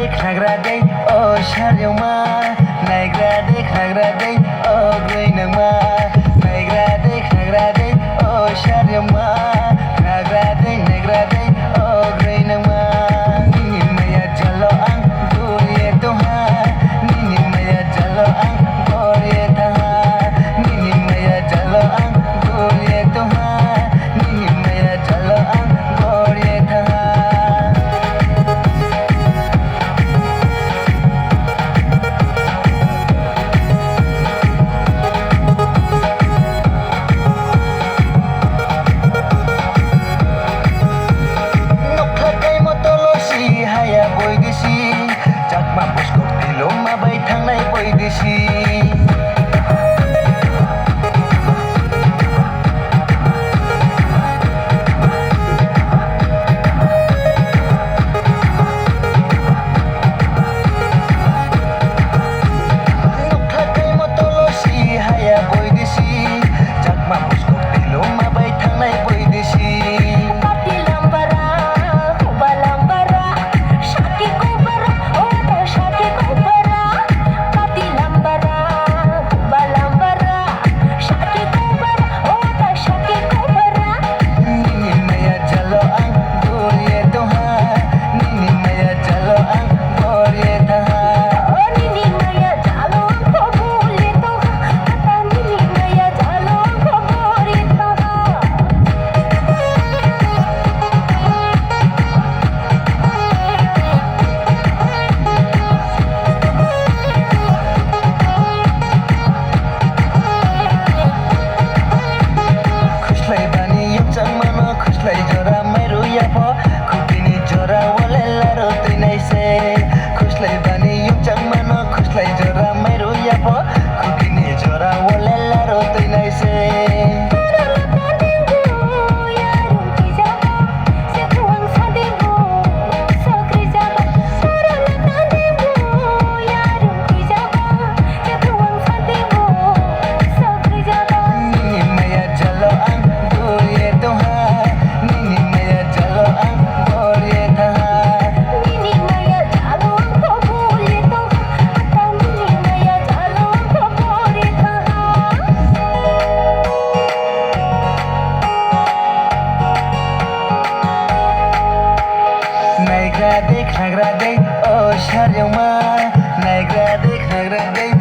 देखाग्रा दै अ सारियावमा नायग्रा देखाग्रा दै अ गै नोंमा नायग्रा देखाग्रा दै अ सारियावमा नाग्रा दै नायग्रा दै अ गै नोंमा Nini Maiya jalo ang gurye toha Nini Maiya jalo ang gurye taha Nini Maiya jalo ang gurye toha Nini Maiya jalo ang gurye taha Haya boy desi Jakma buskok tilo mabai thangnai boy desi Nukhakai motolosi haya boy desi Jakma buskok tilo mabai thangnai boy desi Khuslai jora mairu yapo khupini jora wale laro tinai se Khuslai bani yumchang mano khuslai jora mairu yapo khupini jora wale laro tinai se Naikra dekhnagra day oh saryama Naikra dekhnagra day